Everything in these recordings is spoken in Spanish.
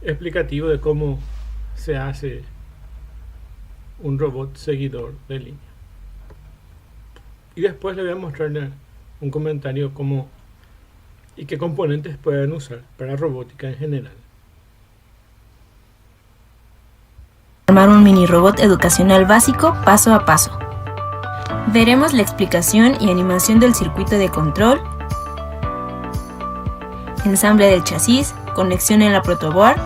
explicativo de cómo se hace un robot seguidor de línea. Y después le voy a mostrarle un comentario cómo y qué componentes pueden usar para robótica en general. Armar un mini robot educacional básico paso a paso. Veremos la explicación y animación del circuito de control, ensamble del chasis, conexión en la protoboard,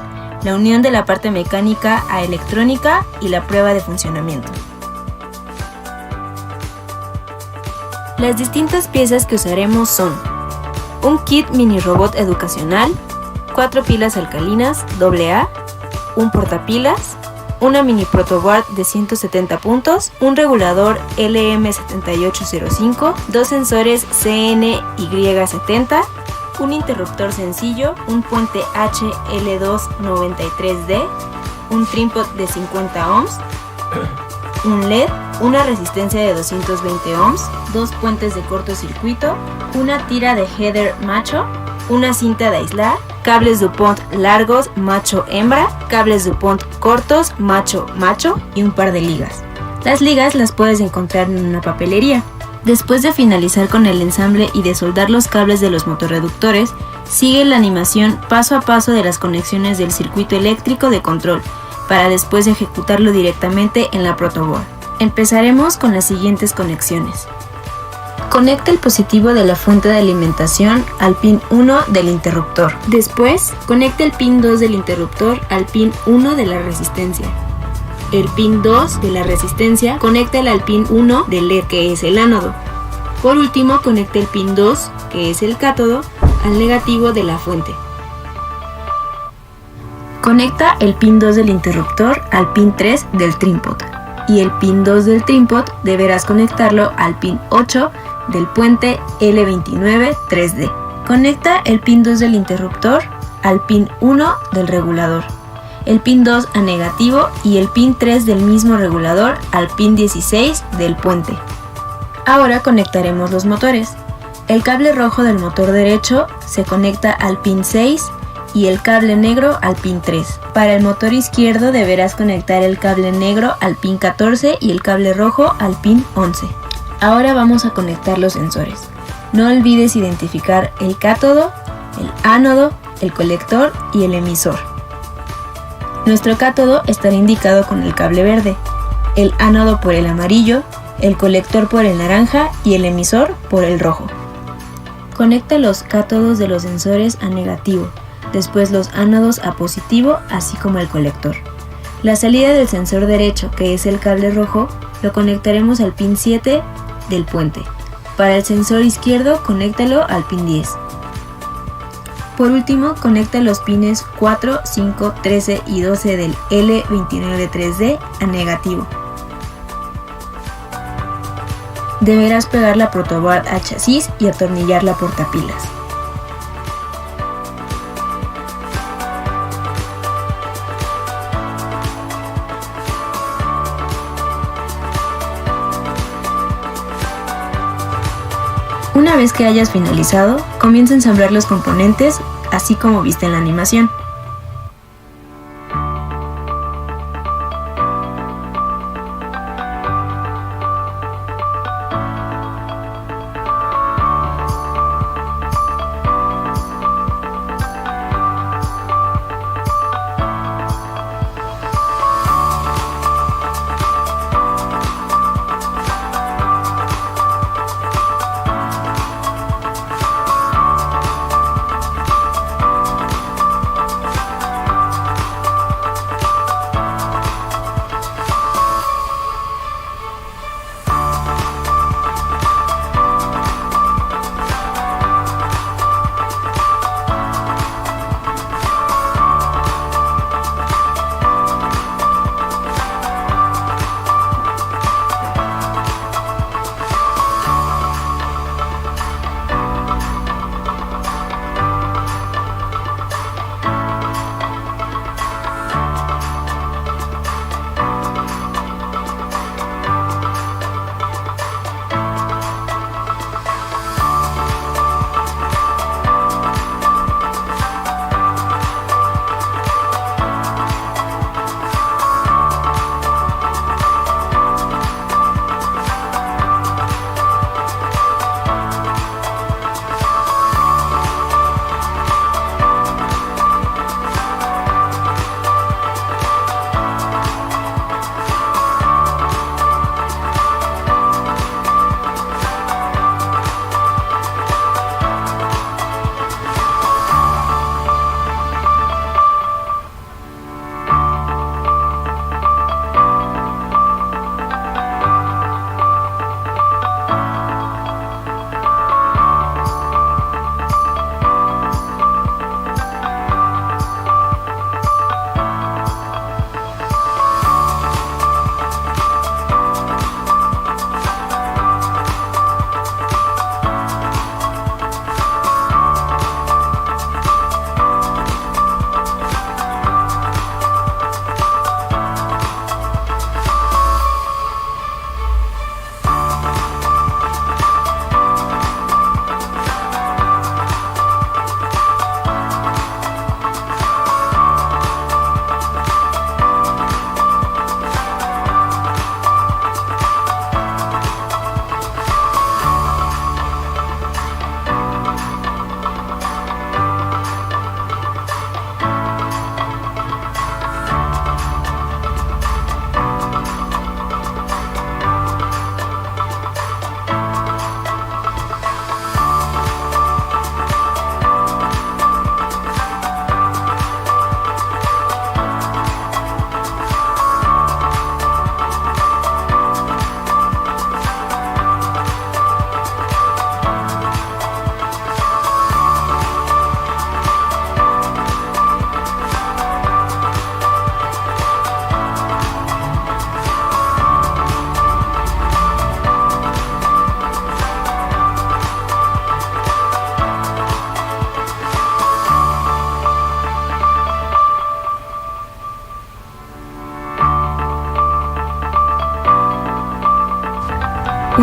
la unión de la parte mecánica a electrónica y la prueba de funcionamiento. Las distintas piezas que usaremos son un kit mini robot educacional, 4 pilas alcalinas AA, un portapilas, una mini protoboard de 170 puntos, un regulador LM7805, 2 sensores CNY70, un interruptor sencillo, un puente HL293D, un trípode de 50 ohms, un LED, una resistencia de 220 ohms, 2 puentes de cortocircuito, una tira de header macho, una cinta de aislar, cables DuPont largos macho-hembra, cables DuPont cortos macho-macho y un par de ligas. Las ligas las puedes encontrar en una papelería. Después de finalizar con el ensamble y de soldar los cables de los motorreductores, sigue la animación paso a paso de las conexiones del circuito eléctrico de control, para después ejecutarlo directamente en la protoboard. Empezaremos con las siguientes conexiones. Conecta el positivo de la fuente de alimentación al pin 1 del interruptor. Después, conecta el pin 2 del interruptor al pin 1 de la resistencia. El pin 2 de la resistencia, conéctala al pin 1 del LED, que es el ánodo. Por último, conecta el pin 2, que es el cátodo, al negativo de la fuente. Conecta el pin 2 del interruptor al pin 3 del trípode. Y el pin 2 del trípode deberás conectarlo al pin 8 del puente L29 3D. Conecta el pin 2 del interruptor al pin 1 del regulador, el pin 2 a negativo y el pin 3 del mismo regulador al pin 16 del puente. Ahora conectaremos los motores. El cable rojo del motor derecho se conecta al pin 6 y el cable negro al pin 3. Para el motor izquierdo deberás conectar el cable negro al pin 14 y el cable rojo al pin 11. Ahora vamos a conectar los sensores. No olvides identificar el cátodo, el ánodo, el colector y el emisor. Nuestro cátodo estará indicado con el cable verde, el ánodo por el amarillo, el colector por el naranja y el emisor por el rojo. Conecta los cátodos de los sensores a negativo, después los ánodos a positivo, así como el colector. La salida del sensor derecho, que es el cable rojo, lo conectaremos al pin 7 del puente. Para el sensor izquierdo, conéctalo al pin 10. Por último, conecta los pines 4, 5, 13 y 12 del L29 3D a negativo. Deberás pegar la protoboard al chasis y atornillar la portapilas. Una vez que hayas finalizado, comienza a ensamblar los componentes, así como viste en la animación.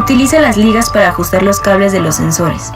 Utiliza las ligas para ajustar los cables de los sensores.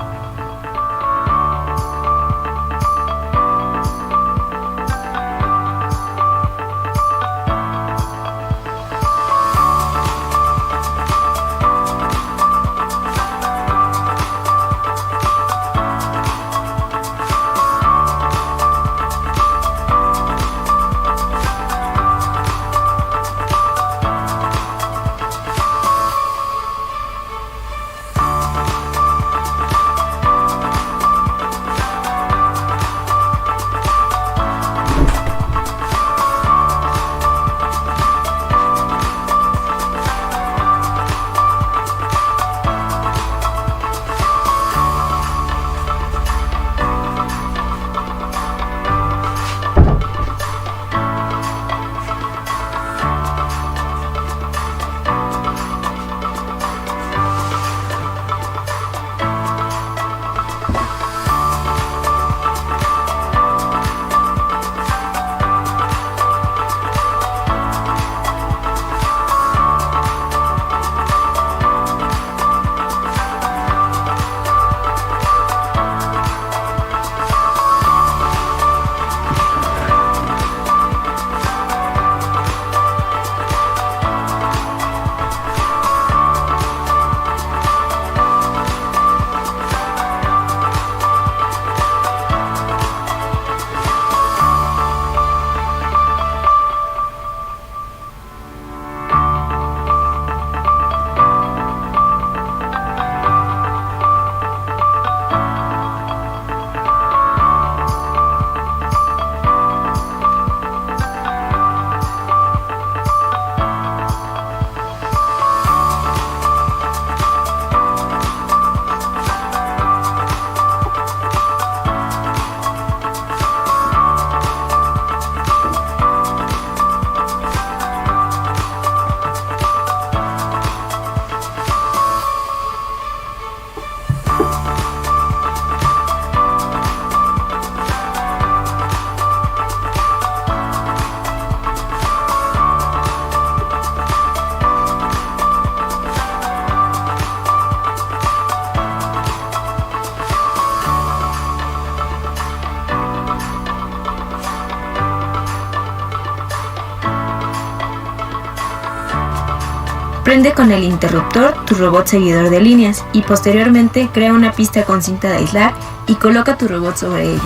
Prende con el interruptor tu robot seguidor de líneas y posteriormente crea una pista con cinta de aislar y coloca tu robot sobre ella.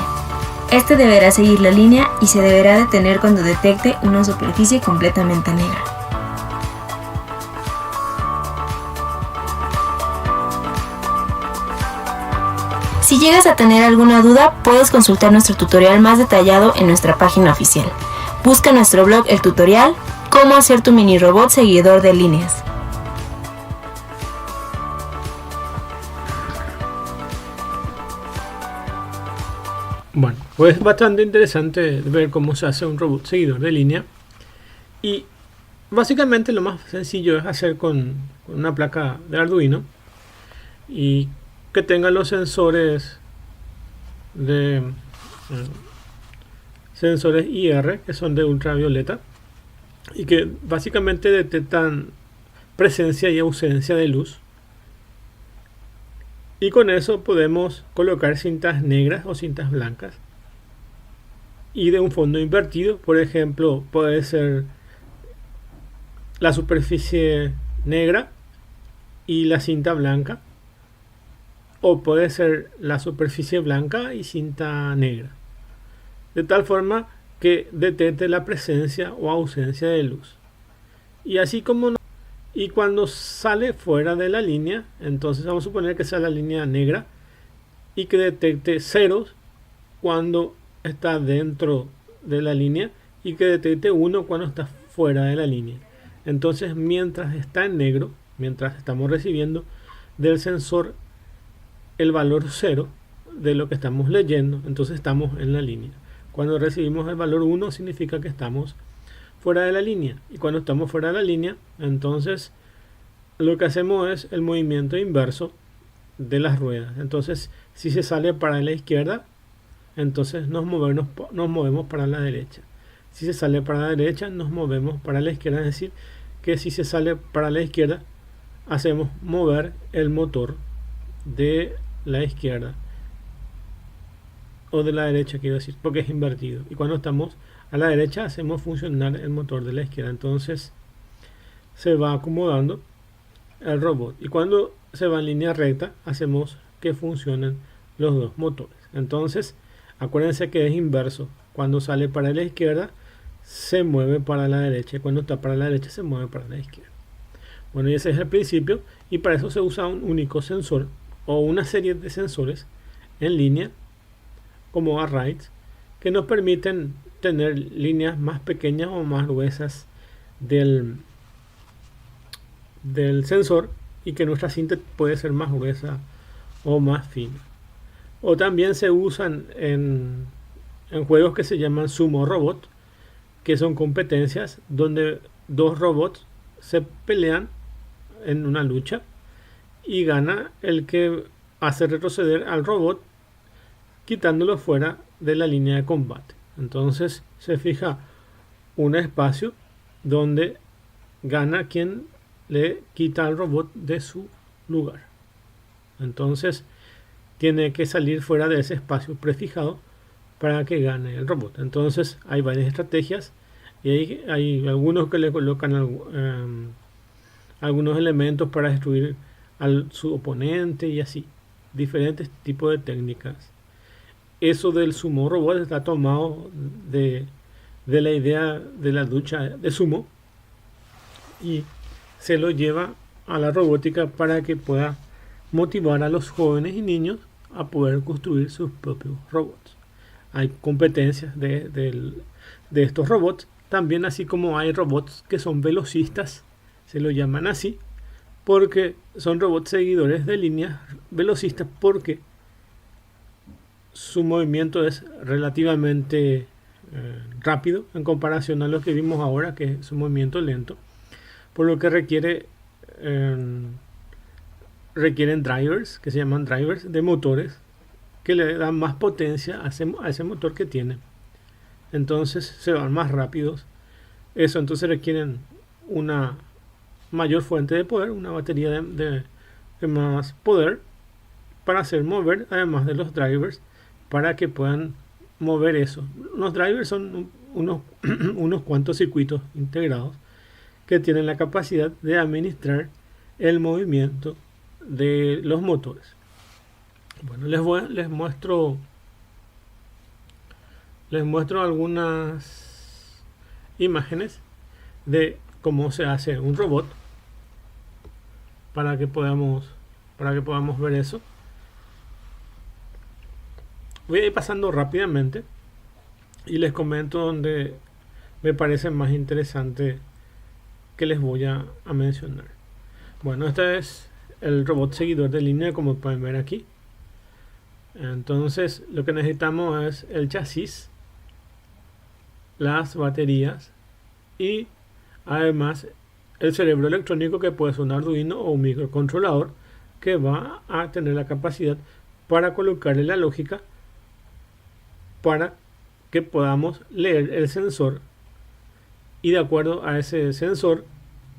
Este deberá seguir la línea y se deberá detener cuando detecte una superficie completamente negra. Si llegas a tener alguna duda, puedes consultar nuestro tutorial más detallado en nuestra página oficial. Busca en nuestro blog el tutorial Cómo hacer tu mini robot seguidor de líneas. Bueno, pues es bastante interesante ver cómo se hace un robot seguidor de línea. Y básicamente lo más sencillo es hacer con una placa de Arduino y que tenga los sensores de sensores IR, que son de ultravioleta, y que básicamente detectan presencia y ausencia de luz. Y con eso podemos colocar cintas negras o cintas blancas. Y de un fondo invertido, por ejemplo, puede ser la superficie negra y la cinta blanca. O puede ser la superficie blanca y cinta negra. De tal forma que detecte la presencia o ausencia de luz. Y así como no. Y cuando sale fuera de la línea, entonces vamos a suponer que sea la línea negra y que detecte ceros cuando está dentro de la línea y que detecte 1 cuando está fuera de la línea. Entonces, mientras está en negro, mientras estamos recibiendo del sensor el valor 0 de lo que estamos leyendo, entonces estamos en la línea. Cuando recibimos el valor 1 significa que estamos fuera de la línea, y cuando estamos fuera de la línea, entonces lo que hacemos es el movimiento inverso de las ruedas. Entonces, si se sale para la izquierda, entonces nos movemos para la derecha. Si se sale para la derecha, nos movemos para la izquierda. Es decir, que si se sale para la izquierda, hacemos mover el motor de la izquierda o de la derecha, quiero decir, porque es invertido. Y cuando estamos a la derecha hacemos funcionar el motor de la izquierda. Entonces se va acomodando el robot. Y cuando se va en línea recta hacemos que funcionen los dos motores. Entonces acuérdense que es inverso. Cuando sale para la izquierda se mueve para la derecha. Y cuando está para la derecha se mueve para la izquierda. Bueno, y ese es el principio. Y para eso se usa un único sensor o una serie de sensores en línea como arrays que nos permiten tener líneas más pequeñas o más gruesas del sensor, y que nuestra cinta puede ser más gruesa o más fina. O también se usan en juegos que se llaman Sumo Robot, que son competencias donde dos robots se pelean en una lucha y gana el que hace retroceder al robot quitándolo fuera de la línea de combate. Entonces se fija un espacio donde gana quien le quita al robot de su lugar. Entonces tiene que salir fuera de ese espacio prefijado para que gane el robot. Entonces hay varias estrategias y hay algunos que le colocan algunos elementos para destruir a su oponente y así. Diferentes tipos de técnicas. Eso del sumo robot está tomado de la idea de la lucha de sumo y se lo lleva a la robótica para que pueda motivar a los jóvenes y niños a poder construir sus propios robots. Hay competencias de estos robots, también así como hay robots que son velocistas, se lo llaman así, porque son robots seguidores de líneas velocistas, porque su movimiento es relativamente rápido en comparación a lo que vimos ahora, que es un movimiento lento, por lo que requieren drivers, que se llaman drivers de motores, que le dan más potencia a ese motor que tiene. Entonces se van más rápidos. Eso entonces requieren una mayor fuente de poder, una batería de más poder para hacer mover, además de los drivers, para que puedan mover eso. Los drivers son unos cuantos circuitos integrados que tienen la capacidad de administrar el movimiento de los motores. Bueno, les muestro algunas imágenes de cómo se hace un robot para que podamos ver eso. Voy a ir pasando rápidamente y les comento donde me parece más interesante que les voy a mencionar. Bueno, este es el robot seguidor de línea, como pueden ver aquí. Entonces lo que necesitamos es el chasis, las baterías y además el cerebro electrónico, que puede ser un Arduino o un microcontrolador, que va a tener la capacidad para colocarle la lógica para que podamos leer el sensor y de acuerdo a ese sensor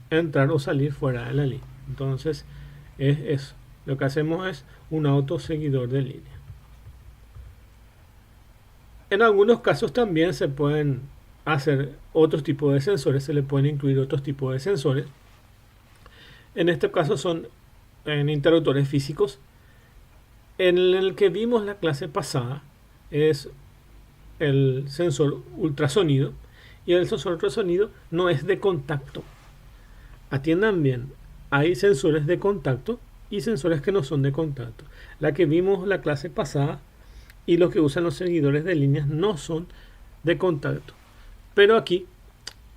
entrar o salir fuera de la línea. Entonces es eso. Lo que hacemos es un auto seguidor de línea. En algunos casos también se pueden hacer otros tipos de sensores, se le pueden incluir otros tipos de sensores. En este caso son en interruptores físicos. En el que vimos la clase pasada es el sensor ultrasonido, y el sensor ultrasonido no es de contacto. Atiendan bien, hay sensores de contacto y sensores que no son de contacto. La que vimos la clase pasada y los que usan los seguidores de líneas no son de contacto, pero aquí,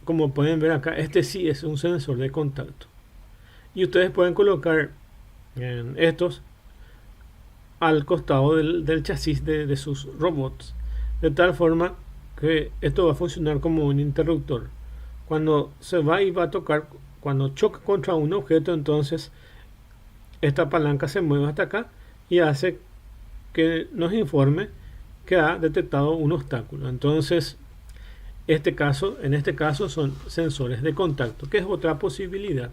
como pueden ver acá, este sí es un sensor de contacto, y ustedes pueden colocar estos al costado del chasis de sus robots, de tal forma que esto va a funcionar como un interruptor. Cuando se va y va a tocar, cuando choca contra un objeto, entonces esta palanca se mueve hasta acá y hace que nos informe que ha detectado un obstáculo. Entonces en este caso son sensores de contacto, que es otra posibilidad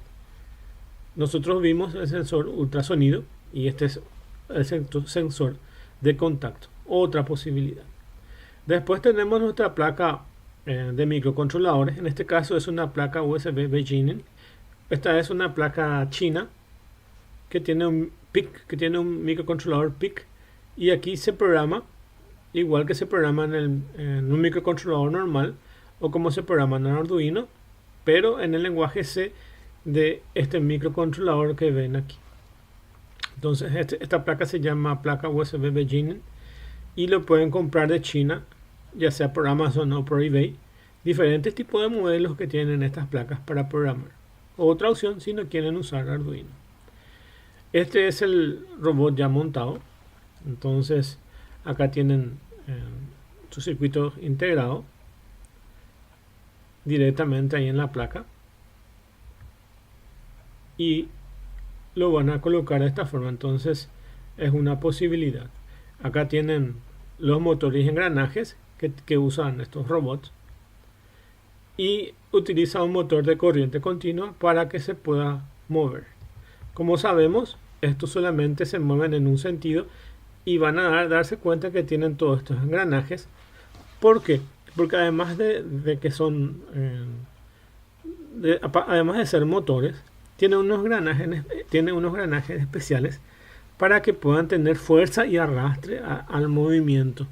nosotros vimos el sensor ultrasonido y este es el sensor de contacto, otra posibilidad. Después tenemos nuestra placa de microcontroladores. En este caso es una placa USB Beijing. Esta es una placa china que tiene un PIC, que tiene un microcontrolador PIC, y aquí se programa igual que se programa en un microcontrolador normal o como se programa en Arduino, pero en el lenguaje C de este microcontrolador que ven aquí. Entonces esta placa se llama placa USB Beijing y lo pueden comprar de China, ya sea por Amazon o por eBay. Diferentes tipos de modelos que tienen estas placas para programar. Otra opción si no quieren usar Arduino. Este es el robot ya montado. Entonces acá tienen su circuito integrado directamente ahí en la placa. Y lo van a colocar de esta forma. Entonces es una posibilidad. Acá tienen los motores y engranajes que usan estos robots. Y utiliza un motor de corriente continua para que se pueda mover. Como sabemos, estos solamente se mueven en un sentido y van a darse cuenta que tienen todos estos engranajes. ¿Por qué? Porque además de que son, además de ser motores, tienen unos engranajes especiales para que puedan tener fuerza y arrastre al movimiento.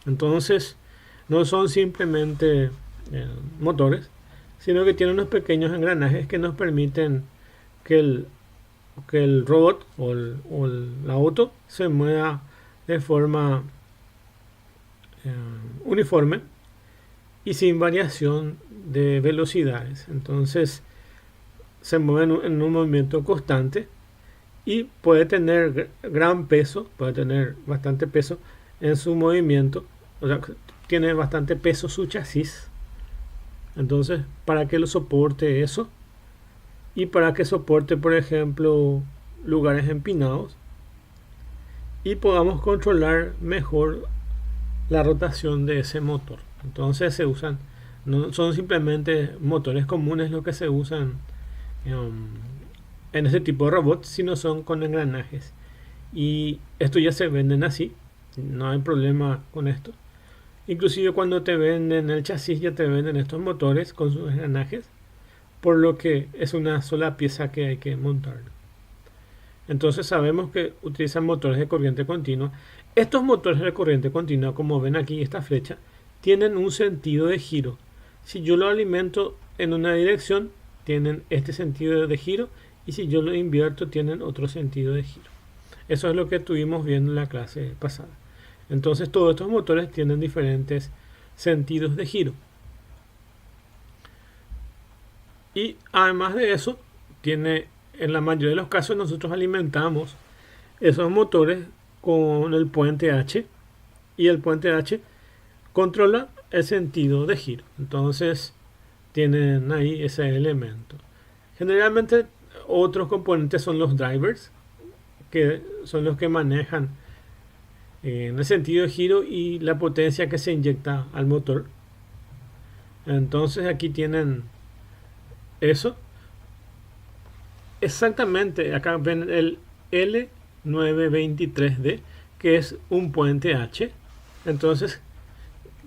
Entonces, no son simplemente motores, sino que tienen unos pequeños engranajes que nos permiten que el robot o el auto se mueva de forma uniforme y sin variación de velocidades. Entonces se mueve en un movimiento constante y puede tener gran peso, puede tener bastante peso en su movimiento, o sea, tiene bastante peso su chasis. Entonces, para que lo soporte eso y para que soporte, por ejemplo, lugares empinados y podamos controlar mejor la rotación de ese motor. Entonces se usan, no son simplemente motores comunes lo que se usan en ese tipo de robots, sino son con engranajes. Y esto ya se venden así, no hay problema con esto. Inclusive cuando te venden el chasis ya te venden estos motores con sus engranajes, por lo que es una sola pieza que hay que montar. Entonces sabemos que utilizan motores de corriente continua. Estos motores de corriente continua, como ven aquí esta flecha, tienen un sentido de giro. Si yo lo alimento en una dirección, tienen este sentido de giro, y si yo lo invierto, tienen otro sentido de giro. Eso es lo que estuvimos viendo en la clase pasada. Entonces todos estos motores tienen diferentes sentidos de giro. Y además de eso, en la mayoría de los casos nosotros alimentamos esos motores con el puente H. Y el puente H controla el sentido de giro. Entonces tienen ahí ese elemento. Generalmente otros componentes son los drivers, que son los que manejan en el sentido de giro y la potencia que se inyecta al motor. Entonces aquí tienen eso. Exactamente, acá ven el L923D, que es un puente H. Entonces,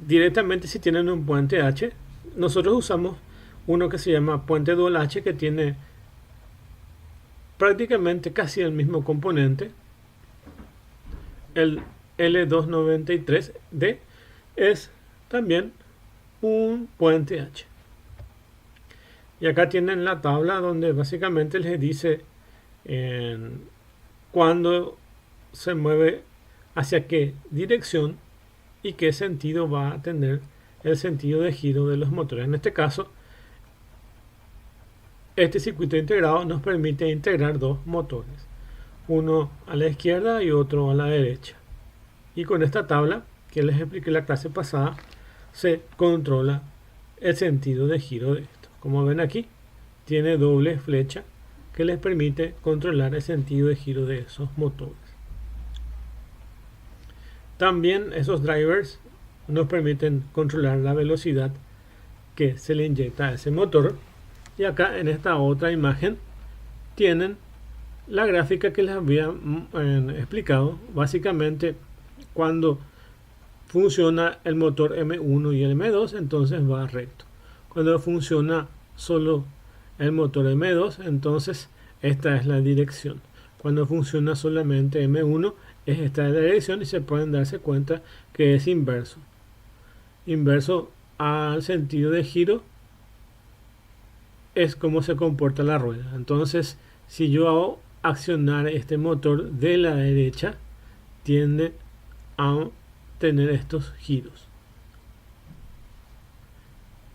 directamente si tienen un puente H, nosotros usamos uno que se llama puente dual H, que tiene prácticamente casi el mismo componente. El L293D es también un puente H. Y acá tienen la tabla donde básicamente les dice cuándo se mueve hacia qué dirección y qué sentido va a tener el sentido de giro de los motores. En este caso, este circuito integrado nos permite integrar dos motores, uno a la izquierda y otro a la derecha. Y con esta tabla que les expliqué en la clase pasada, se controla el sentido de giro de esto. Como ven aquí, tiene doble flecha que les permite controlar el sentido de giro de esos motores. También esos drivers nos permiten controlar la velocidad que se le inyecta a ese motor. Y acá en esta otra imagen tienen la gráfica que les había explicado. Básicamente, cuando funciona el motor M1 y el M2, entonces va recto. Cuando funciona solo el motor M2, entonces esta es la dirección. Cuando funciona solamente M1, es esta la dirección, y se pueden darse cuenta que es inverso. Inverso al sentido de giro es como se comporta la rueda. Entonces, si yo hago accionar este motor de la derecha, tiende a tener estos giros.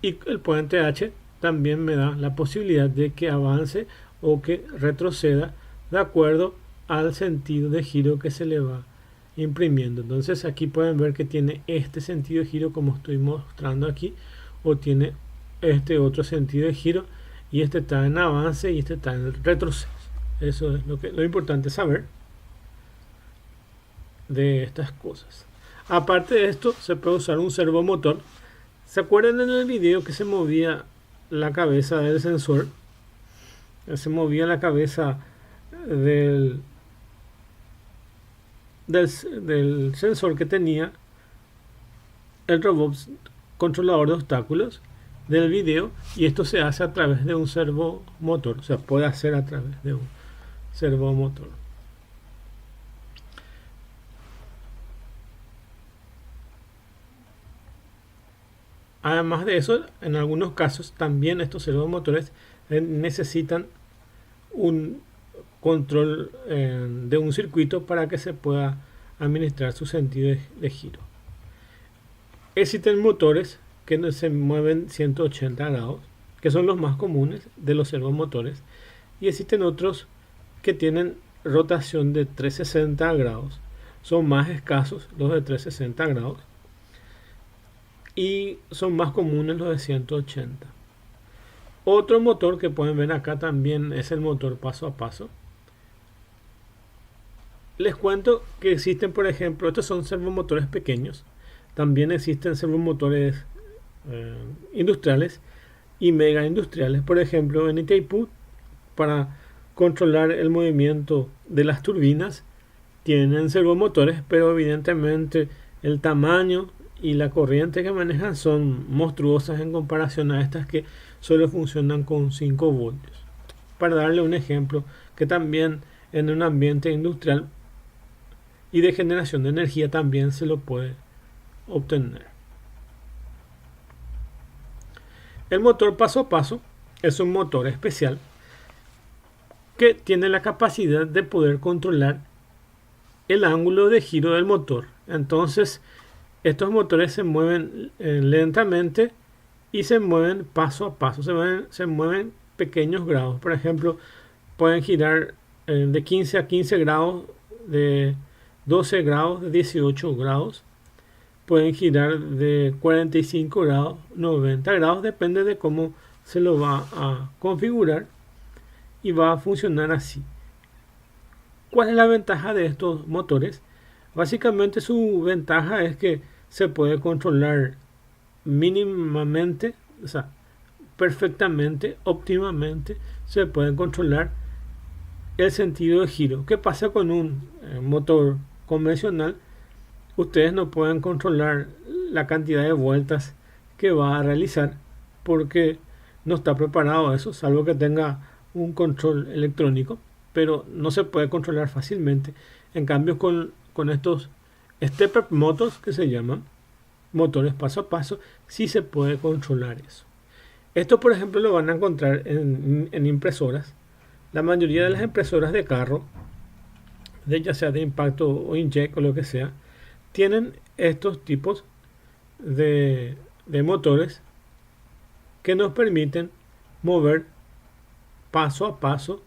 Y el puente H también me da la posibilidad de que avance o que retroceda de acuerdo al sentido de giro que se le va imprimiendo. Entonces aquí pueden ver que tiene este sentido de giro como estoy mostrando aquí, o tiene este otro sentido de giro, y este está en avance y este está en retroceso. Eso es lo importante saber de estas cosas. Aparte de esto, se puede usar un servomotor. ¿Se acuerdan en el video que se movía la cabeza del sensor? Se movía la cabeza del sensor que tenía el robot controlador de obstáculos del video, y esto se hace a través de un servomotor. O sea, puede hacer a través de un servomotor. Además de eso, en algunos casos también estos servomotores necesitan un control de un circuito para que se pueda administrar su sentido de giro. Existen motores que se mueven 180 grados, que son los más comunes de los servomotores, y existen otros que tienen rotación de 360 grados. Son más escasos los de 360 grados y son más comunes los de 180. Otro motor que pueden ver acá también es el motor paso a paso. Les cuento que existen, por ejemplo, estos son servomotores pequeños. También existen servomotores industriales y mega industriales. Por ejemplo, en Itaipú, para controlar el movimiento de las turbinas, tienen servomotores, pero evidentemente el tamaño y la corriente que manejan son monstruosas en comparación a estas que solo funcionan con 5 voltios. Para darle un ejemplo, que también en un ambiente industrial y de generación de energía también se lo puede obtener. El motor paso a paso es un motor especial que tiene la capacidad de poder controlar el ángulo de giro del motor. Entonces, estos motores se mueven lentamente y se mueven paso a paso, se mueven pequeños grados. Por ejemplo, pueden girar de 15 a 15 grados, de 12 grados, de 18 grados. Pueden girar de 45 grados, 90 grados, depende de cómo se lo va a configurar, y va a funcionar así. ¿Cuál es la ventaja de estos motores? Básicamente su ventaja es que se puede controlar mínimamente, o sea, perfectamente, óptimamente, se puede controlar el sentido de giro. ¿Qué pasa con un motor convencional? Ustedes no pueden controlar la cantidad de vueltas que va a realizar porque no está preparado a eso, salvo que tenga un control electrónico, pero no se puede controlar fácilmente. En cambio, con estos stepper motors, que se llaman motores paso a paso, sí se puede controlar eso. Esto, por ejemplo, lo van a encontrar en impresoras. La mayoría de las impresoras de carro, ya sea de impacto o inkjet o lo que sea, tienen estos tipos de motores que nos permiten mover paso a paso.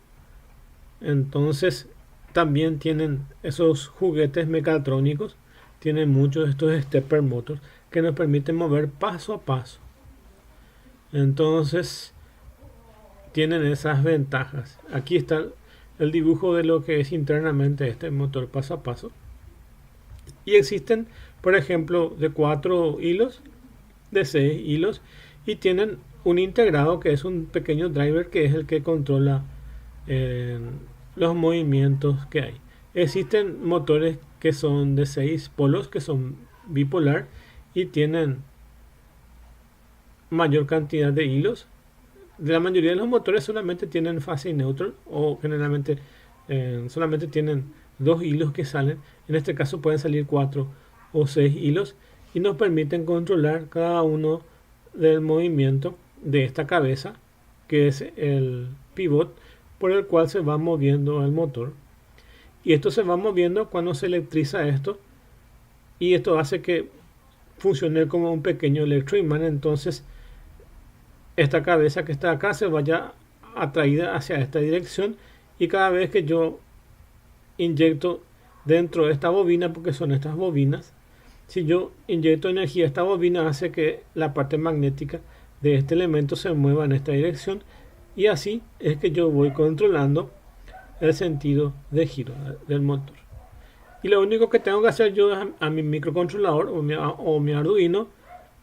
Entonces también tienen esos juguetes mecatrónicos, tienen muchos de estos stepper motors que nos permiten mover paso a paso. Entonces tienen esas ventajas. Aquí está el dibujo de lo que es internamente este motor paso a paso. Y existen, por ejemplo, de 4 hilos, de 6 hilos, y tienen un integrado que es un pequeño driver que es el que controla los movimientos que hay. Existen motores que son de 6 polos, que son bipolar y tienen mayor cantidad de hilos. La mayoría de los motores solamente tienen fase y neutral, o generalmente solamente tienen 2 hilos que salen. En este caso pueden salir 4 o 6 hilos y nos permiten controlar cada uno del movimiento de esta cabeza, que es el pivot por el cual se va moviendo el motor. Y esto se va moviendo cuando se electriza esto, y esto hace que funcione como un pequeño electroimán. Entonces esta cabeza que está acá se vaya atraída hacia esta dirección, y cada vez que yo inyecto dentro de esta bobina, porque son estas bobinas, si yo inyecto energía, esta bobina hace que la parte magnética de este elemento se mueva en esta dirección, y así es que yo voy controlando el sentido de giro del motor. Y lo único que tengo que hacer yo a mi microcontrolador o mi Arduino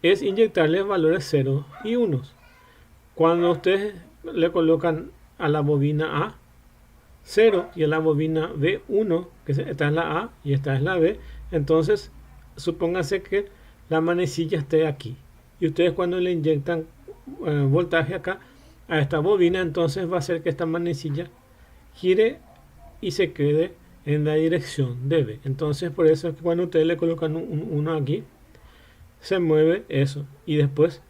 es inyectarle valores 0 y 1. Cuando ustedes le colocan a la bobina A 0 y a la bobina B 1, que esta es la A y esta es la B, entonces supónganse que la manecilla esté aquí, y ustedes cuando le inyectan voltaje acá a esta bobina, entonces va a hacer que esta manecilla gire y se quede en la dirección de B. Entonces por eso es que cuando ustedes le colocan uno aquí, se mueve eso, y después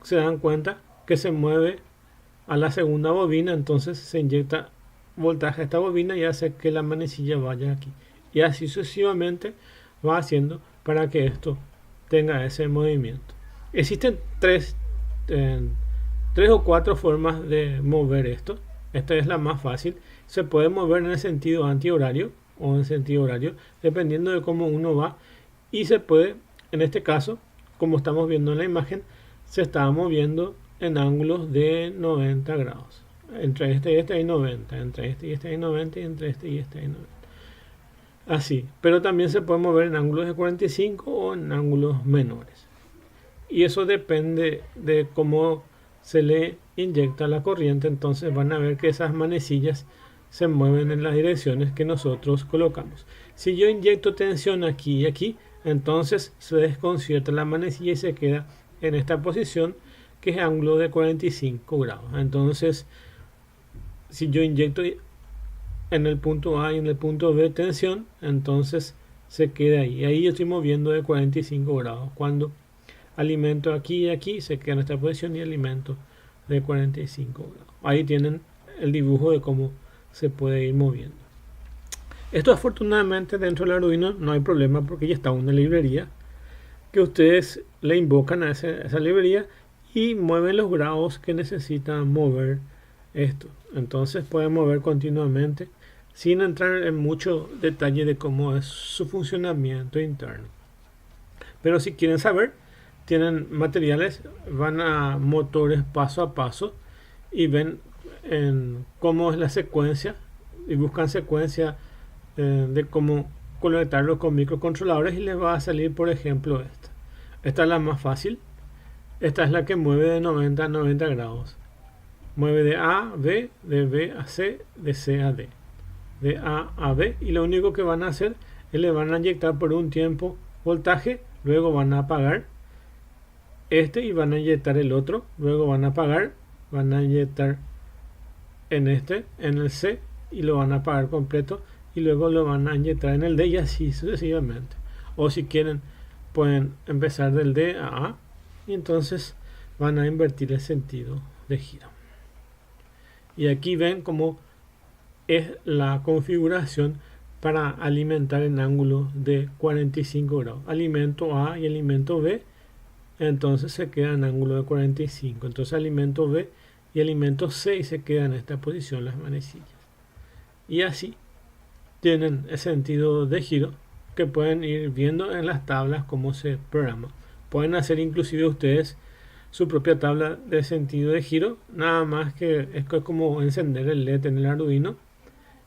se dan cuenta que se mueve a la segunda bobina, entonces se inyecta voltaje a esta bobina y hace que la manecilla vaya aquí, y así sucesivamente va haciendo para que esto tenga ese movimiento. Existen tres o cuatro formas de mover esto. Esta es la más fácil. Se puede mover en el sentido antihorario o en sentido horario, dependiendo de cómo uno va, y se puede, en este caso, como estamos viendo en la imagen, se está moviendo en ángulos de 90 grados. Entre este y este hay 90, entre este y este hay 90, y entre este y este hay 90. Así, pero también se puede mover en ángulos de 45 o en ángulos menores. Y eso depende de cómo se le inyecta la corriente. Entonces van a ver que esas manecillas se mueven en las direcciones que nosotros colocamos. Si yo inyecto tensión aquí y aquí, entonces se desconcierta la manecilla y se queda en esta posición, que es ángulo de 45 grados. Entonces, si yo inyecto en el punto A y en el punto B tensión, entonces se queda ahí. Y ahí yo estoy moviendo de 45 grados. Cuando alimento aquí y aquí, se queda en esta posición y alimento de 45 grados. Ahí tienen el dibujo de cómo se puede ir moviendo. Esto afortunadamente dentro del Arduino no hay problema, porque ya está una librería que ustedes le invocan a esa librería y mueven los grados que necesitan mover esto. Entonces pueden mover continuamente sin entrar en mucho detalle de cómo es su funcionamiento interno. Pero si quieren saber, tienen materiales, van a motores paso a paso y ven cómo es la secuencia, y buscan secuencia de cómo conectarlo con microcontroladores, y les va a salir, por ejemplo, esta. Esta es la más fácil. Esta es la que mueve de 90 a 90 grados. Mueve de A a B, de B a C, de C a D, de A a B, y lo único que van a hacer es le van a inyectar por un tiempo voltaje, luego van a apagar este y van a inyectar el otro, luego van a apagar, van a inyectar en este, en el C, y lo van a apagar completo, y luego lo van a inyectar en el D, y así sucesivamente. O si quieren, pueden empezar del D a A, y entonces van a invertir el sentido de giro. Y aquí ven cómo es la configuración para alimentar en ángulo de 45 grados. Alimento A y alimento B, entonces se queda en ángulo de 45. Entonces alimento B y alimento C, y se quedan en esta posición las manecillas. Y así tienen el sentido de giro, que pueden ir viendo en las tablas cómo se programa. Pueden hacer inclusive ustedes su propia tabla de sentido de giro, nada más que es como encender el LED en el Arduino,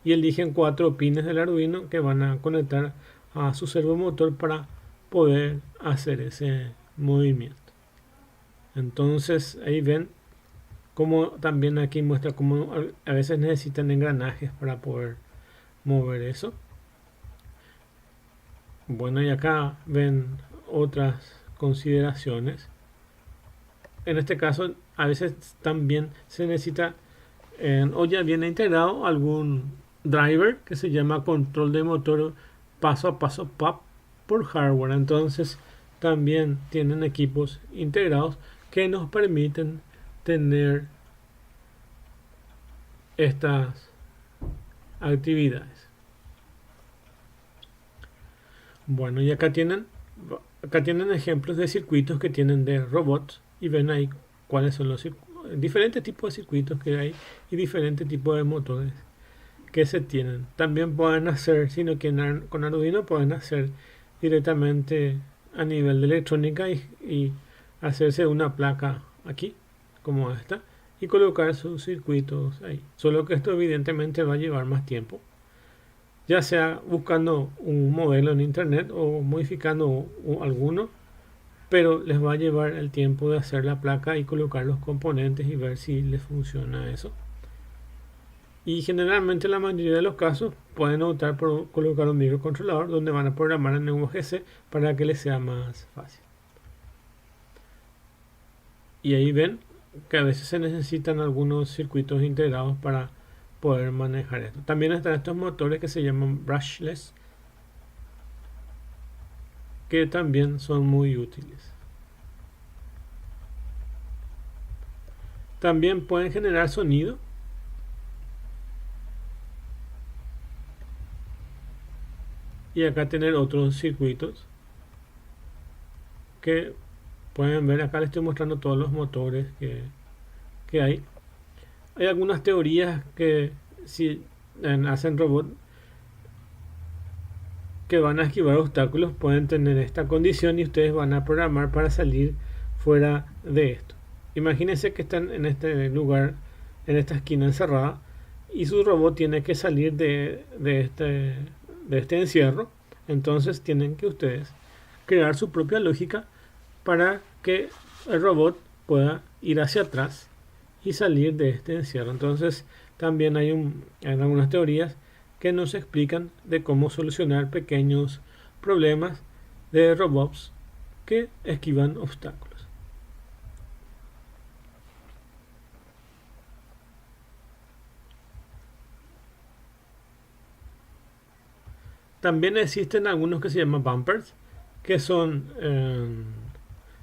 y eligen 4 pines del Arduino que van a conectar a su servomotor para poder hacer ese movimiento. Entonces ahí ven como también aquí muestra cómo a veces necesitan engranajes para poder mover eso. Bueno, y acá ven otras consideraciones. En este caso, a veces también se necesita o ya viene integrado algún driver que se llama control de motor paso a paso PAP por hardware. Entonces también tienen equipos integrados que nos permiten tener estas actividades. Bueno, y acá tienen ejemplos de circuitos que tienen de robots y ven ahí cuáles son los diferentes tipos de circuitos que hay y diferentes tipos de motores que se tienen. También pueden hacer, si no quieren con Arduino, pueden hacer directamente a nivel de electrónica y hacerse una placa aquí, como esta, y colocar sus circuitos ahí. Solo que esto evidentemente va a llevar más tiempo, ya sea buscando un modelo en internet o modificando alguno, pero les va a llevar el tiempo de hacer la placa y colocar los componentes y ver si les funciona eso. Y generalmente en la mayoría de los casos pueden optar por colocar un microcontrolador donde van a programar en UGC para que les sea más fácil. Y ahí ven que a veces se necesitan algunos circuitos integrados para poder manejar esto. También están estos motores que se llaman brushless, que también son muy útiles. También pueden generar sonido. Y acá tener otros circuitos que pueden ver. Acá les estoy mostrando todos los motores que hay. Hay algunas teorías que si hacen robots que van a esquivar obstáculos pueden tener esta condición y ustedes van a programar para salir fuera de esto. Imagínense que están en este lugar, en esta esquina encerrada, y su robot tiene que salir de este encierro. Entonces tienen que ustedes crear su propia lógica para que el robot pueda ir hacia atrás y salir de este encierro. Entonces también hay algunas teorías que nos explican de cómo solucionar pequeños problemas de robots que esquivan obstáculos. También existen algunos que se llaman bumpers, que son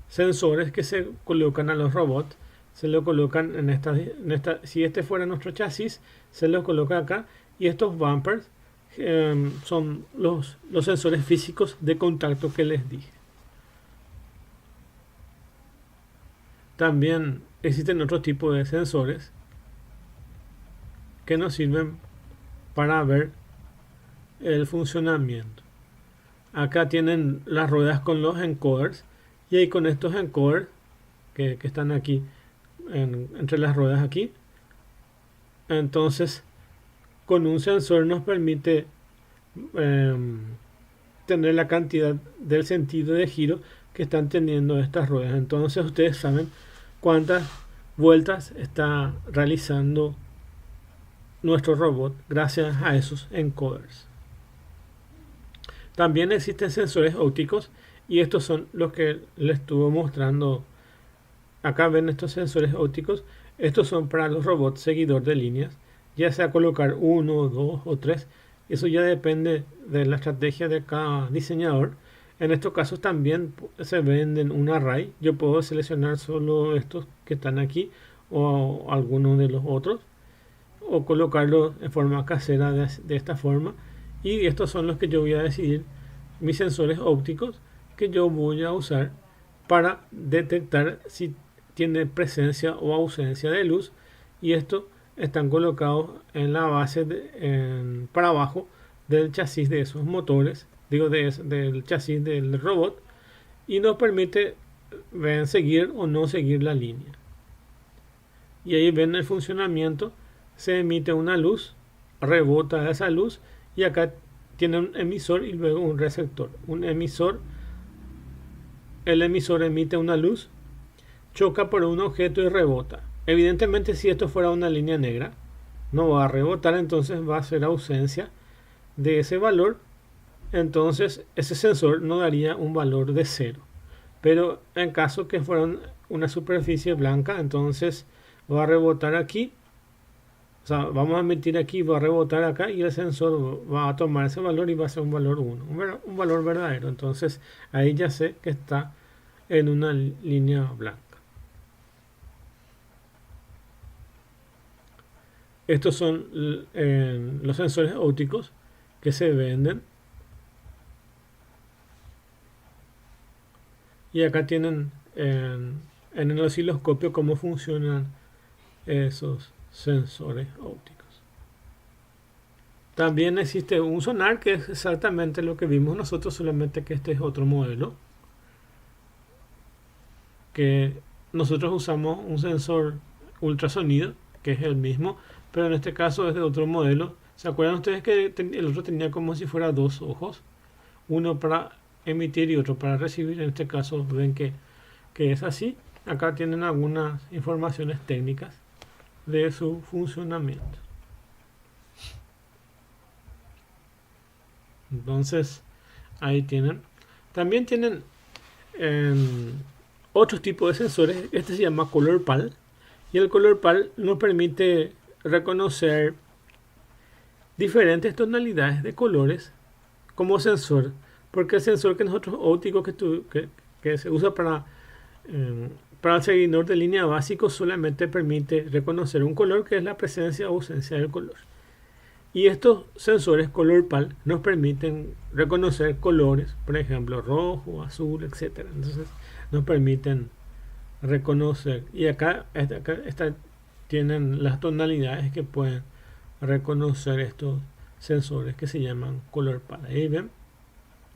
sensores que se colocan a los robots. Se lo colocan en esta, si este fuera nuestro chasis, se lo coloca acá, y estos bumpers son los sensores físicos de contacto que les dije. También existen otro tipo de sensores que nos sirven para ver el funcionamiento. Acá tienen las ruedas con los encoders, y ahí con estos encoders que están aquí entre las ruedas aquí, entonces con un sensor nos permite tener la cantidad del sentido de giro que están teniendo estas ruedas. Entonces ustedes saben cuántas vueltas está realizando nuestro robot gracias a esos encoders. También existen sensores ópticos, y estos son los que les estuve mostrando. Acá ven estos sensores ópticos. Estos son para los robots seguidor de líneas, ya sea colocar 1, 2 o 3. Eso ya depende de la estrategia de cada diseñador. En estos casos también se venden un array. Yo puedo seleccionar solo estos que están aquí o alguno de los otros, o colocarlo en forma casera de esta forma. Y estos son los que yo voy a decidir, mis sensores ópticos que yo voy a usar para detectar si tiene presencia o ausencia de luz. Y estos están colocados en la base para abajo del chasis de esos motores, del chasis del robot, y nos permite seguir o no seguir la línea. Y ahí ven el funcionamiento. Se emite una luz, rebota esa luz, y acá tiene un emisor y luego un receptor. El emisor emite una luz, choca por un objeto y rebota. evidentemente si esto fuera una línea negra, no va a rebotar, entonces va a ser ausencia de ese valor, entonces ese sensor no daría un valor de 0. Pero en caso que fuera una superficie blanca, entonces va a rebotar aquí, o sea, vamos a emitir aquí, va a rebotar acá y el sensor va a tomar ese valor y va a ser un valor 1, un valor verdadero. Entonces ahí ya sé que está en una línea blanca. Estos son los sensores ópticos que se venden. Y acá tienen en el osciloscopio cómo funcionan esos sensores ópticos. También existe un sonar que es exactamente lo que vimos nosotros, solamente que este es otro modelo. Que nosotros usamos un sensor ultrasonido, que es el mismo, pero en este caso es de otro modelo. ¿Se acuerdan ustedes que el otro tenía como si fuera dos ojos? Uno para emitir y otro para recibir. En este caso ven que es así. Acá tienen algunas informaciones técnicas de su funcionamiento. Entonces ahí tienen. También tienen otros tipos de sensores. Este se llama Color PAL, y el Color PAL nos permite reconocer diferentes tonalidades de colores como sensor, porque el sensor que nosotros óptico que se usa para el seguidor de línea básico solamente permite reconocer un color, que es la presencia o ausencia del color. Y estos sensores Color PAL nos permiten reconocer colores, por ejemplo rojo, azul, etc. Entonces nos permiten reconocer. Y acá tienen las tonalidades que pueden reconocer estos sensores que se llaman Color PAL. Ahí ven.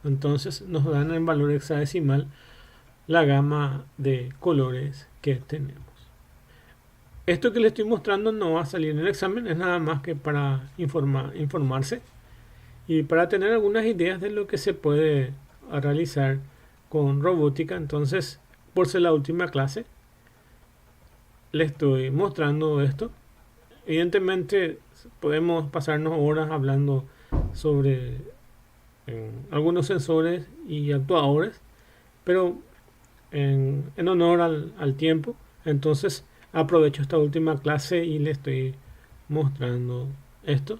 Entonces nos dan en valor hexadecimal la gama de colores que tenemos. Esto que les estoy mostrando no va a salir en el examen, es nada más que para informarse y para tener algunas ideas de lo que se puede realizar con robótica. Entonces, por ser la última clase, les estoy mostrando esto. Evidentemente podemos pasarnos horas hablando sobre algunos sensores y actuadores, pero en honor al tiempo, entonces aprovecho esta última clase y les estoy mostrando esto.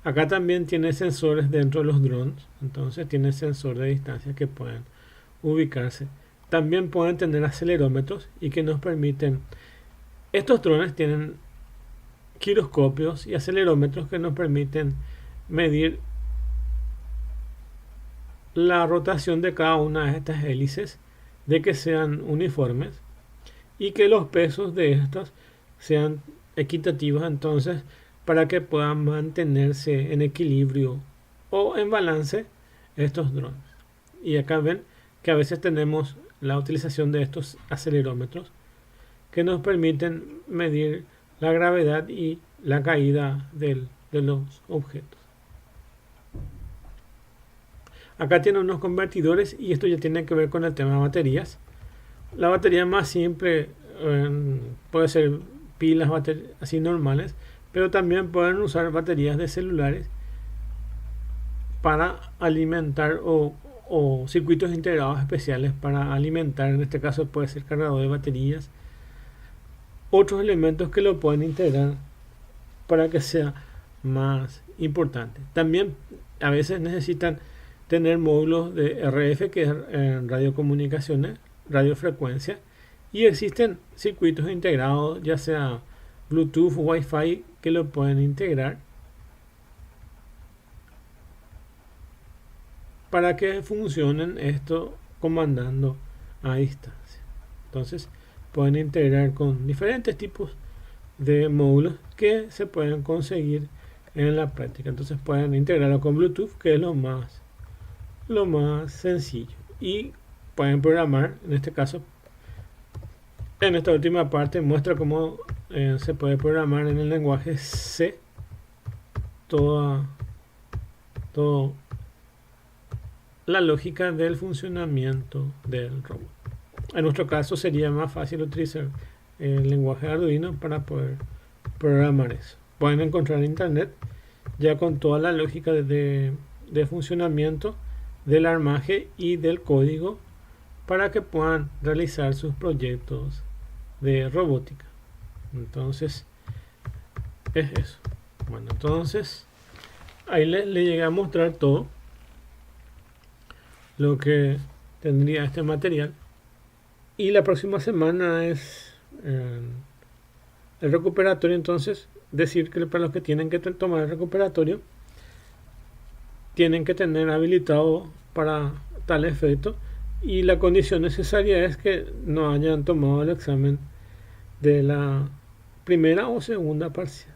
Acá también tiene sensores dentro de los drones, entonces tiene sensor de distancia que pueden ubicarse. También pueden tener acelerómetros y que nos permiten. Estos drones tienen giroscopios y acelerómetros que nos permiten medir la rotación de cada una de estas hélices, de que sean uniformes y que los pesos de estas sean equitativos, entonces para que puedan mantenerse en equilibrio o en balance estos drones. Y acá ven que a veces tenemos la utilización de estos acelerómetros que nos permiten medir la gravedad y la caída de los objetos. Acá tienen unos convertidores y esto ya tiene que ver con el tema de baterías. La batería más simple puede ser pilas así normales, pero también pueden usar baterías de celulares para alimentar o circuitos integrados especiales para alimentar. En este caso puede ser cargador de baterías, otros elementos que lo pueden integrar para que sea más importante. También a veces necesitan tener módulos de RF, que es radiocomunicaciones, radiofrecuencia, y existen circuitos integrados, ya sea Bluetooth o Wi-Fi, que lo pueden integrar para que funcionen esto comandando a distancia. Entonces pueden integrar con diferentes tipos de módulos que se pueden conseguir en la práctica. Entonces pueden integrarlo con Bluetooth, que es lo más sencillo, y pueden programar. En este caso, en esta última parte muestra cómo se puede programar en el lenguaje C todo la lógica del funcionamiento del robot. En nuestro caso sería más fácil utilizar el lenguaje Arduino para poder programar eso. Pueden encontrar en internet ya con toda la lógica de funcionamiento del armaje y del código para que puedan realizar sus proyectos de robótica. Entonces es eso. Bueno, entonces ahí le llegué a mostrar todo lo que tendría este material, y la próxima semana es el recuperatorio. Entonces decir que para los que tienen que tomar el recuperatorio tienen que tener habilitado para tal efecto, y la condición necesaria es que no hayan tomado el examen de la primera o segunda parcial.